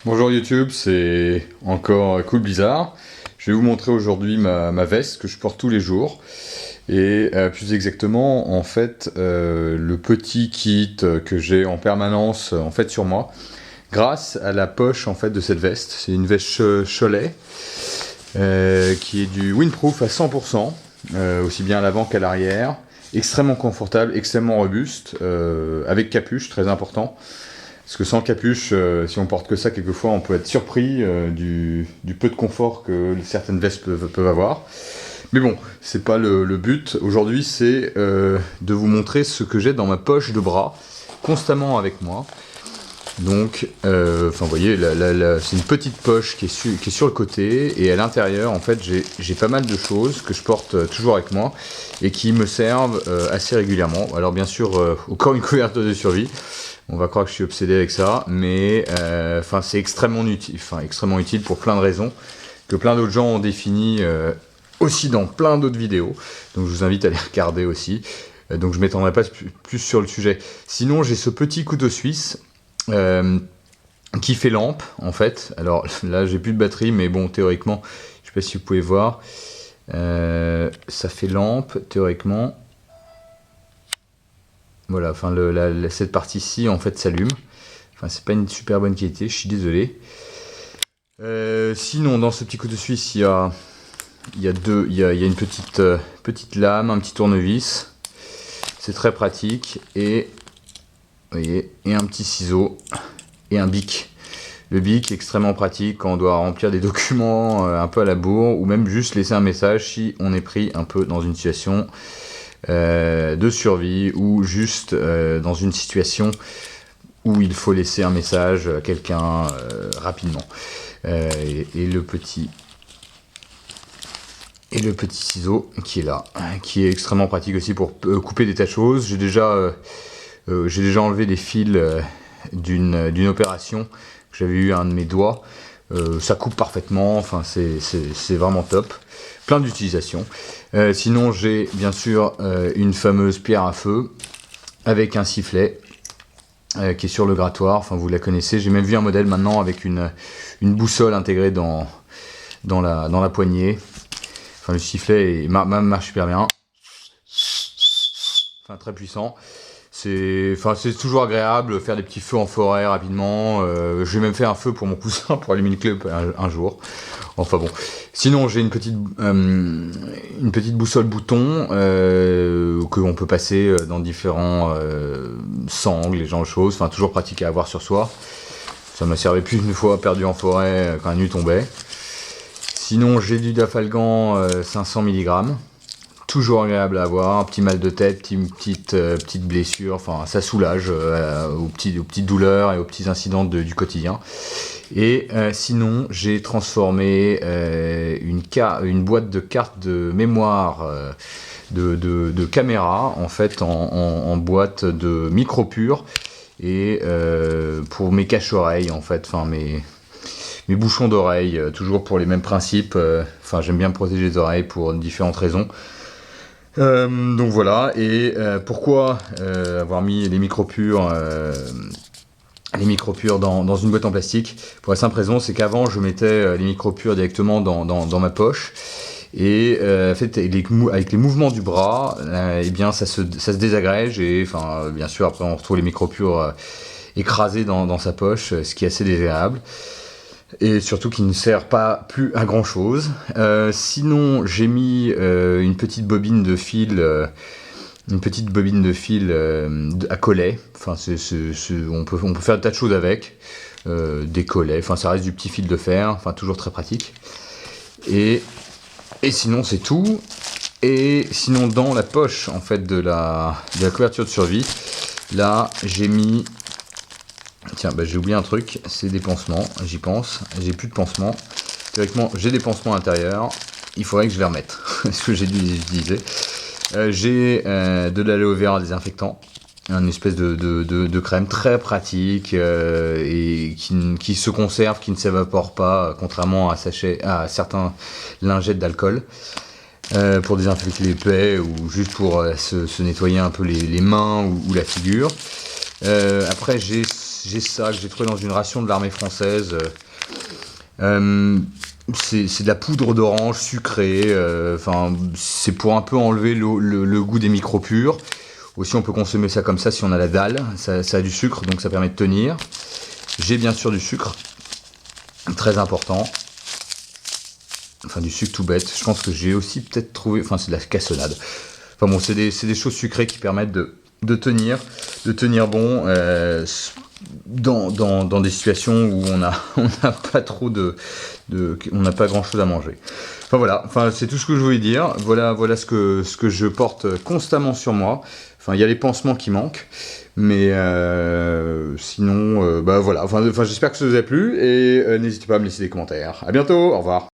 Bonjour YouTube, c'est encore Cool Bizarre. Je vais vous montrer aujourd'hui ma veste que je porte tous les jours. Et plus exactement, en fait, le petit kit que j'ai en permanence en fait sur moi, grâce à la poche en fait de cette veste. C'est une veste Cholet qui est du windproof à 100%, aussi bien à l'avant qu'à l'arrière. Extrêmement confortable, extrêmement robuste, avec capuche, très important. Parce que sans capuche, si on porte que ça, quelquefois on peut être surpris du peu de confort que certaines vestes peuvent avoir. Mais bon, c'est pas le but. Aujourd'hui, c'est de vous montrer ce que j'ai dans ma poche de bras, constamment avec moi. Donc, vous voyez, c'est une petite poche qui est sur le côté, et à l'intérieur, en fait, j'ai pas mal de choses que je porte toujours avec moi, et qui me servent assez régulièrement. Alors bien sûr, encore une couverture de survie. On va croire que je suis obsédé avec ça, mais c'est extrêmement utile pour plein de raisons, que plein d'autres gens ont défini aussi dans plein d'autres vidéos. Donc je vous invite à les regarder aussi. Donc je m'étendrai pas plus sur le sujet. Sinon, j'ai ce petit couteau suisse qui fait lampe, en fait. Alors là, j'ai plus de batterie, mais bon, théoriquement, je sais pas si vous pouvez voir. Ça fait lampe, théoriquement. Voilà, cette partie-ci, en fait, s'allume. Enfin, c'est pas une super bonne qualité, je suis désolé. Sinon, dans ce petit couteau suisse, il y a une petite lame, un petit tournevis. C'est très pratique. Et, vous voyez, et un petit ciseau et un bic. Le bic est extrêmement pratique quand on doit remplir des documents un peu à la bourre, ou même juste laisser un message si on est pris un peu dans une situation de survie, ou juste dans une situation où il faut laisser un message à quelqu'un rapidement. Et le petit ciseau qui est là, qui est extrêmement pratique aussi pour couper des tas de choses. J'ai déjà enlevé des fils d'une opération que j'avais eu à un de mes doigts. Ça coupe parfaitement, enfin c'est vraiment top. Plein d'utilisations. Sinon, j'ai bien sûr une fameuse pierre à feu avec un sifflet qui est sur le grattoir. Enfin, vous la connaissez. J'ai même vu un modèle maintenant avec une boussole intégrée dans la poignée. Enfin, le sifflet marche super bien. Enfin, très puissant. C'est toujours agréable de faire des petits feux en forêt rapidement. J'ai même fait un feu pour mon cousin pour allumer une clope un jour. Enfin bon. Sinon, j'ai une petite boussole bouton que on peut passer dans différents sangles, les genres de choses. Enfin, toujours pratique à avoir sur soi. Ça m'a servi plus d'une fois perdu en forêt quand la nuit tombait. Sinon, j'ai du Dafalgan 500 mg. Toujours agréable à avoir, un petit mal de tête, petite blessure, enfin ça soulage aux petites douleurs et aux petits incidents du quotidien. Et sinon, j'ai transformé une boîte de cartes de mémoire de caméra en fait en boîte de micro pur, et pour mes cache-oreilles en fait, enfin mes bouchons d'oreilles, toujours pour les mêmes principes. J'aime bien me protéger les oreilles pour différentes raisons. Donc voilà, et pourquoi avoir mis les micro purs dans une boîte en plastique? Pour la simple raison, c'est qu'avant je mettais les micro purs directement dans ma poche, et en fait, avec les mouvements du bras, eh bien ça se désagrège, et bien sûr après on retrouve les micro purs écrasés dans sa poche, ce qui est assez désagréable. Et surtout qui ne sert pas plus à grand chose. Sinon, j'ai mis une petite bobine de fil, à collet. Enfin, on peut faire des tas de choses avec, des collets. Enfin, ça reste du petit fil de fer. Enfin, toujours très pratique. Et sinon, c'est tout. Et sinon, dans la poche en fait de la couverture de survie, là, j'ai mis. Tiens, j'ai oublié un truc, c'est des pansements, j'y pense, j'ai plus de pansements. Théoriquement, j'ai des pansements à l'intérieur, il faudrait que je les remette, parce que j'ai dû les utiliser. J'ai de l'aloe vera désinfectant, une espèce de crème très pratique et qui se conserve, qui ne s'évapore pas, contrairement à certains lingettes d'alcool. Pour désinfecter les plaies, ou juste pour se nettoyer un peu les mains ou la figure. Après, j'ai j'ai ça que j'ai trouvé dans une ration de l'armée française. C'est de la poudre d'orange sucrée. Enfin, c'est pour un peu enlever le goût des micro-purs. Aussi, on peut consommer ça comme ça si on a la dalle. Ça a du sucre, donc ça permet de tenir. J'ai bien sûr du sucre, très important. Enfin, du sucre tout bête. Je pense que j'ai aussi peut-être trouvé... Enfin, c'est de la cassonade. Enfin bon, c'est des choses sucrées qui permettent de tenir bon dans des situations où on n'a pas trop on n'a pas grand chose à manger. Enfin voilà, enfin, c'est tout ce que je voulais dire. Voilà ce que je porte constamment sur moi. Enfin, il y a les pansements qui manquent, mais sinon, bah voilà. Enfin, j'espère que ça vous a plu et n'hésitez pas à me laisser des commentaires. À bientôt, au revoir.